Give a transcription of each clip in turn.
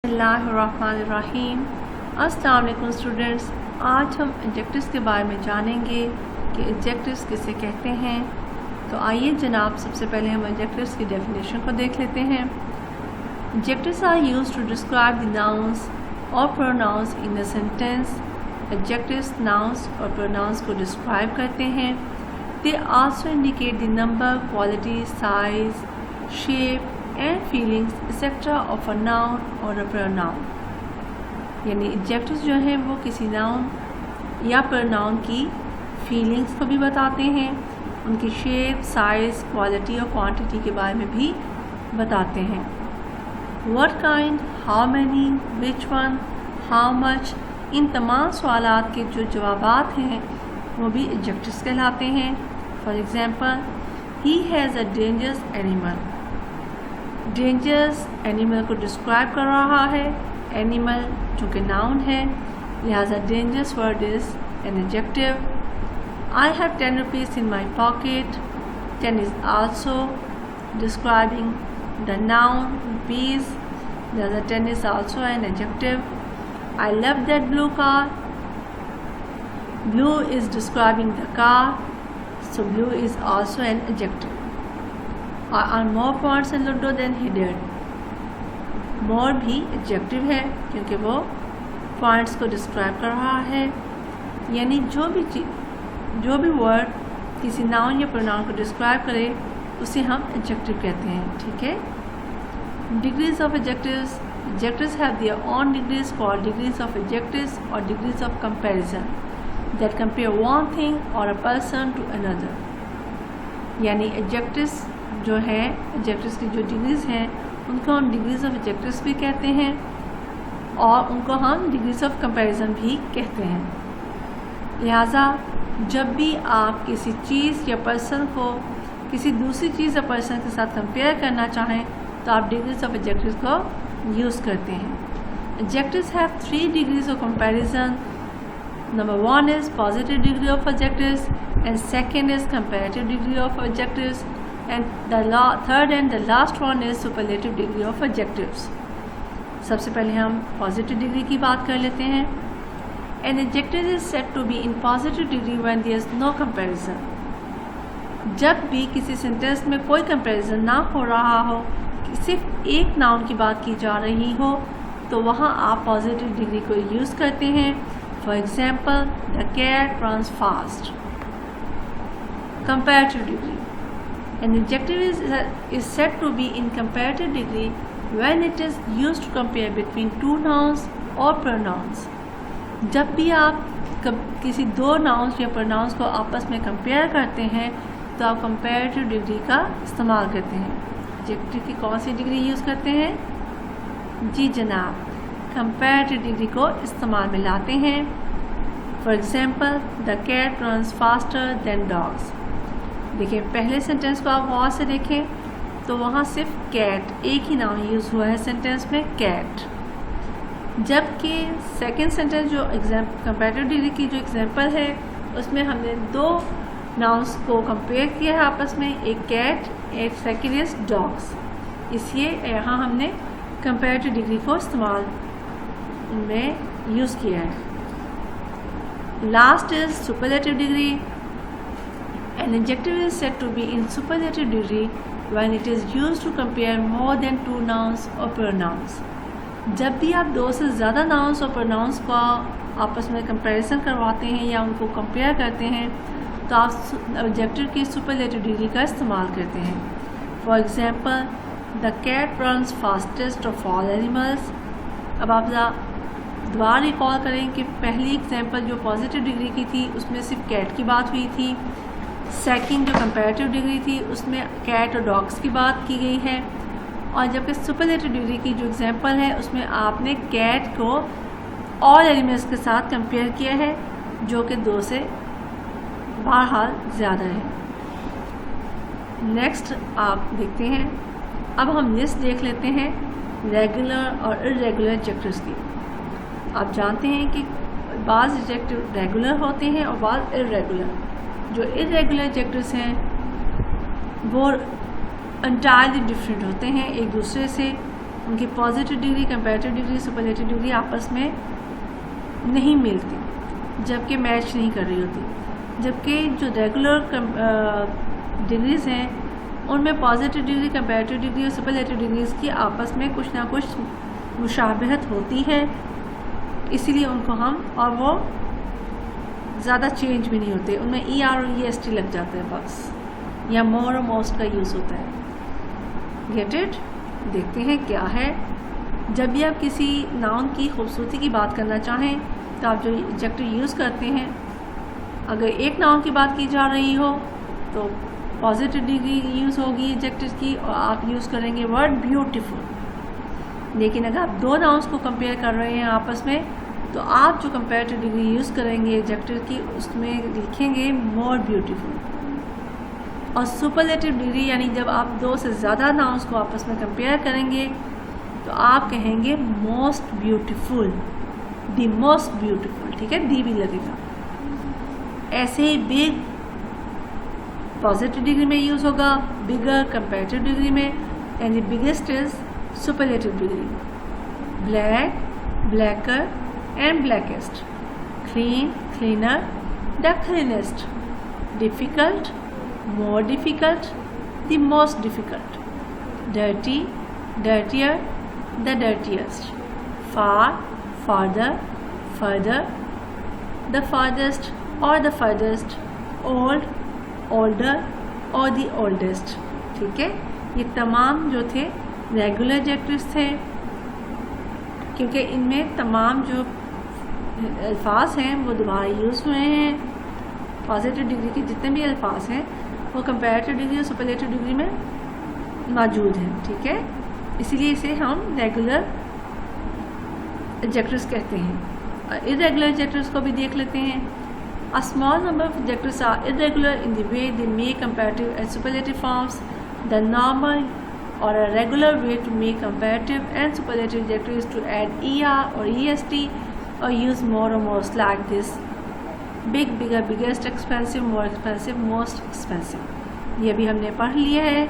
बिस्मिल्लाहिर्रहमानिर्रहीम। अस्सलाम वालेकुम स्टूडेंट्स, आज हम एडजेक्टिव्स के बारे में जानेंगे कि एडजेक्टिव्स किसे कहते हैं। तो आइए जनाब, सबसे पहले हम एडजेक्टिव्स की डेफिनेशन को देख लेते हैं। Adjectives are used to describe the nouns और pronouns in a sentence. Adjectives nouns और प्रोनाउंस को डिस्क्राइब करते हैं। They also indicate the number, quality, size, shape and feelings etc. of a noun or a pronoun। यानी adjectives जो हैं वो किसी नाउन या प्रोनाउन की फीलिंग्स को भी बताते हैं, उनकी शेप, साइज, क्वालिटी और क्वांटिटी के बारे में भी बताते हैं। What kind, how many, which one, how much, इन तमाम सवालात के जो जवाबात हैं वो भी एडजेक्टिव्स कहलाते हैं। For example, he has a dangerous animal. Dangerous animal को डिस्क्राइब कर रहा है। एनिमल चूँकि नाउन है, लिहाजा dangerous word is an adjective. I have 10 rupees in my pocket. 10 is also describing the noun rupees, लिहाजा 10 is also an adjective. I love that blue car. Blue is describing the car, so blue is also an adjective. I earn more points in Ludo than he did. More भी adjective है क्योंकि वो points को describe कर रहा है। यानी जो भी word किसी noun या pronoun को describe करे उसे हम adjective कहते हैं। ठीक है। Degrees of adjectives. Adjectives have their own degrees called degrees of adjectives or degrees of comparison that compare one thing or a person to another। यानी adjectives जो है, एडजेक्टिव्स की जो डिग्रीज हैं उनको हम डिग्रीज ऑफ एडजेक्टिव्स भी कहते हैं और उनको हम डिग्रीज ऑफ कंपैरिजन भी कहते हैं। लिहाजा जब भी आप किसी चीज़ या पर्सन को किसी दूसरी चीज़ या पर्सन के साथ कंपेयर करना चाहें तो आप डिग्रीज ऑफ एडजेक्टिव्स को यूज़ करते हैं। Adjectives have 3 degrees of comparison. Number 1 is positive degree of adjectives and second is comparative degree of adjectives and the third and the last one is superlative degree of adjectives। सबसे पहले हम positive degree की बात कर लेते हैं। An adjective is said to be in positive degree when there is no comparison। जब भी किसी सेंटेंस में कोई कंपैरिजन ना हो रहा हो, सिर्फ एक नाउन की बात की जा रही हो, तो वहाँ आप पॉजिटिव डिग्री को यूज़ करते हैं। For example, the cat runs fast। Comparative degree. An adjective is said to be in comparative degree when it is used to compare between 2 nouns or pronouns। जब भी आप किसी 2 nouns या pronouns को आपस में compare करते हैं तो आप comparative degree का इस्तेमाल करते हैं। adjective की कौन सी डिग्री यूज़ करते हैं? जी जनाब, comparative डिग्री को इस्तेमाल में लाते हैं। For example, the cat runs faster than dogs. देखिए, पहले सेंटेंस को आप गौर से देखें तो वहाँ सिर्फ कैट एक ही नाउन यूज़ हुआ है सेंटेंस में, कैट। जबकि सेकेंड सेंटेंस जो कंपैरेटिव डिग्री की जो एग्जाम्पल है उसमें हमने 2 नाउन्स को कंपेयर किया है आपस में, एक कैट, एक सेकेंड इज डॉग्स। इसलिए यहाँ हमने कंपैरेटिव डिग्री को इस्तेमाल में यूज़ किया है। Last is superlative degree. An adjective is said to be in superlative degree when it is used to compare more than 2 nouns और प्रोनाउंस। जब भी आप 2 से ज़्यादा नाउन्स और प्रोनाउंस का आपस में कंपैरिजन करवाते हैं या उनको कंपेयर करते हैं तो आप एडजेक्टिव की सुपरलेटिव डिग्री का इस्तेमाल करते हैं। For example, the cat runs fastest of all animals. अब आप दोबारा रिकॉल करें कि पहली एग्जांपल जो पॉजिटिव डिग्री की थी उसमें सिर्फ कैट की बात हुई थी। सेकंड जो कंपैरेटिव डिग्री थी उसमें कैट और डॉग्स की बात की गई है। और जबकि सुपरलेटिव डिग्री की जो एग्जांपल है उसमें आपने कैट को ऑल एनिमल्स के साथ कंपेयर किया है जो कि 2 से बहरहाल ज़्यादा है। नेक्स्ट आप देखते हैं, अब हम लिस्ट देख लेते हैं रेगुलर और इरेगुलर एडजेक्टिव्स की। आप जानते हैं कि बाज़ एडजेक्टिव रेगुलर होते हैं और बाज़ इरेगुलर। जो इरेगुलर एडजेक्टिव्स हैं वो एंटायरली डिफरेंट होते हैं एक दूसरे से। उनकी positive degree, comparative degree, superlative degree आपस में नहीं मिलती, जबकि मैच नहीं कर रही होती। जबकि जो रेगुलर डिग्रीज़ हैं उनमें पॉजिटिव डिग्री, कंपैरेटिव डिग्री और सुपरलेटिव डिग्रीज़ की आपस में कुछ ना कुछ मुशाबहत होती है, इसीलिए उनको हम, और वो ज़्यादा चेंज भी नहीं होते, उनमें ER और EST लग जाता है बस, या मोर और मोस्ट का यूज़ होता है। Get it? देखते हैं क्या है। जब भी आप किसी नाउन की खूबसूरती की बात करना चाहें तो आप जो एडजेक्टिव यूज़ करते हैं, अगर एक नाउन की बात की जा रही हो तो पॉजिटिव डिग्री यूज़ होगी एडजेक्टिव की, और आप यूज़ करेंगे वर्ड ब्यूटीफुल। लेकिन अगर आप दो नाउन्स को कंपेयर कर रहे हैं आपस में, तो आप जो कंपैरेटिव डिग्री यूज़ करेंगे एडजेक्टिव की, उसमें लिखेंगे मोर ब्यूटीफुल। और सुपरलेटिव डिग्री यानी जब आप दो से ज़्यादा नाउन्स को आपस में कंपेयर करेंगे तो आप कहेंगे most beautiful, the most beautiful, ठीक है, दी भी लगेगा। ऐसे ही बिग पॉजिटिव डिग्री में यूज़ होगा, बिगर कंपैरेटिव डिग्री में, and the biggest is superlative degree. Black, blacker and blackest, clean, cleaner, the cleanest, difficult, more difficult, the most difficult, dirty, dirtier, the dirtiest, far, farther, further, the farthest or the furthest, old, older or the oldest। ठीक है, ये तमाम जो थे regular adjectives थे, क्योंकि इनमें तमाम जो अल्फाज हैं वो दोबारा यूज़ हुए हैं। पॉजिटिव डिग्री के जितने भी अल्फाज हैं वो कंपैरेटिव डिग्री और सुपरलेटिव डिग्री में मौजूद हैं, ठीक है, इसीलिए इसे हम रेगुलर एडजेक्टिव्स कहते हैं। इरेगुलर एडजेक्टिव्स को भी देख लेते हैं। A small number of adjectives are irregular in the way they make comparative and superlative forms. The normal or a regular way to make comparative and superlative adjectives to add ER or EST or use more or most like this: big, bigger, biggest, expensive, more expensive, most expensive। ये भी हमने पढ़ लिया है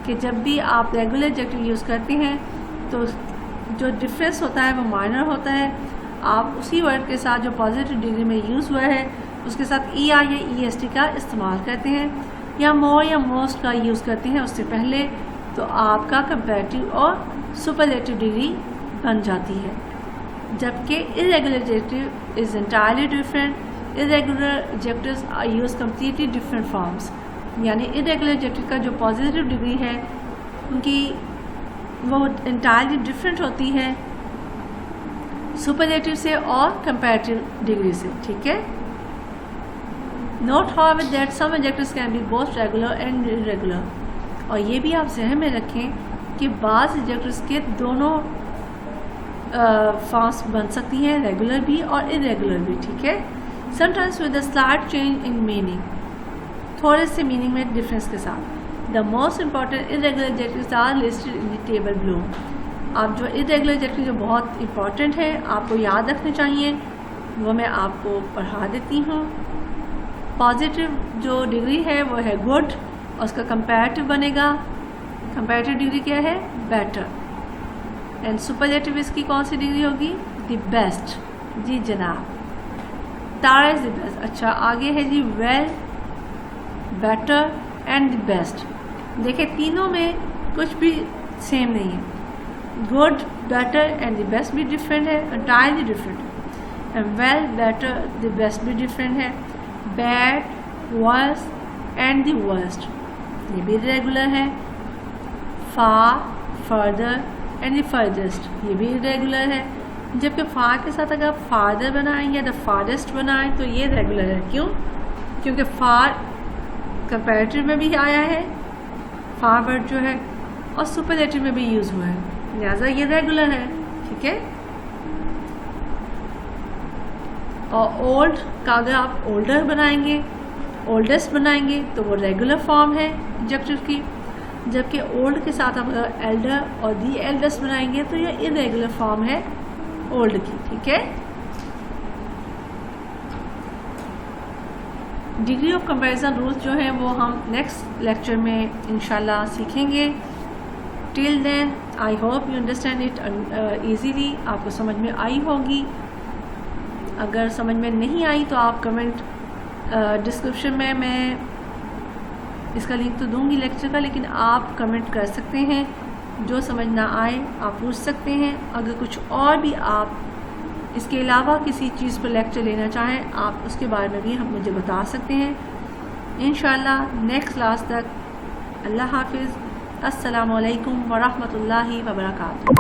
कि जब भी आप रेगुलर एडजेक्टिव यूज़ करते हैं तो जो डिफरेंस होता है वो माइनर होता है। आप उसी वर्ड के साथ जो पॉजिटिव डिग्री में यूज़ हुआ है उसके साथ ER या EST का इस्तेमाल करते हैं, या मोर या मोस्ट का यूज़ करते हैं उससे पहले, तो आपका कंपैरेटिव और सुपरलेटिव डिग्री बन जाती है। जबकि irregular adjective is entirely different. Irregular adjectives are use completely different forms, यानी इरेगुलर एडजेक्टिव का जो पॉजिटिव डिग्री है उनकी वो एंटायरली डिफरेंट होती है सुपरलेटिव से और कंपैरेटिव डिग्री से, ठीक है। Note how that some adjectives can be both regular and irregular. और ये भी आप जहन में रखें कि बाज़ एडजेक्टिव्स के दोनों फॉर्म्स बन सकती हैं, रेगुलर भी और इरेगुलर भी, ठीक है। Sometimes with a slight change in meaning, थोड़े से मीनिंग में डिफरेंस के साथ। The most important irregular adjectives are listed in the table below. आप जो इरेगुलर एडजेक्टिव जो बहुत इंपॉर्टेंट है आपको याद रखने चाहिए वो मैं आपको पढ़ा देती हूँ। पॉजिटिव जो डिग्री है वो है गुड, और उसका कंपैरेटिव बनेगा, कंपैरेटिव डिग्री क्या है, बेटर। एंड सुपरलेटिव इसकी कौन सी डिग्री होगी, द बेस्ट। जी जनाब, तारा इज द बेस्ट। अच्छा, आगे है जी well, better and the best. देखिए तीनों में कुछ भी सेम नहीं है। Good, better and the best भी डिफरेंट है, एंटायरली डिफरेंट है। And well, better, the best भी डिफरेंट है। Bad, worse and the worst ये भी इरेगुलर है। Far, further and the furthest ये भी इरेगुलर है। जबकि फार के साथ अगर फादर बनाएं या द फारेस्ट बनाएं तो ये रेगुलर है। क्यों? क्योंकि फार कंपैरेटिव में भी आया है, फार वर्ड जो है, और सुपरलेटिव में भी यूज़ हुआ है, लिहाजा ये रेगुलर है, ठीक है। और ओल्ड का अगर आप ओल्डर बनाएंगे, ओल्डेस्ट बनाएंगे तो वो रेगुलर फॉर्म है एडजेक्टिव की। जबकि ओल्ड के साथ आप अगर एल्डर और दी एल्डेस्ट बनाएंगे तो ये इरेगुलर फॉर्म है ओल्ड की, ठीक है। डिग्री ऑफ कंपैरिजन रूल्स जो हैं वो हम नेक्स्ट लेक्चर में इंशाल्लाह सीखेंगे। Till then I hope you understand it easily, आपको समझ में आई होगी। अगर समझ में नहीं आई तो आप कमेंट डिस्क्रिप्शन में मैं इसका लिंक तो दूंगी लेक्चर का, लेकिन आप कमेंट कर सकते हैं। जो समझ ना आए आप पूछ सकते हैं। अगर कुछ और भी आप इसके अलावा किसी चीज़ पर लेक्चर लेना चाहें आप उसके बारे में भी हम मुझे बता सकते हैं। इंशाल्लाह नेक्स्ट क्लास तक अल्लाह हाफिज़। अस्सलामु अलैकुम वरहमतुल्लाहि वबरकातुहू।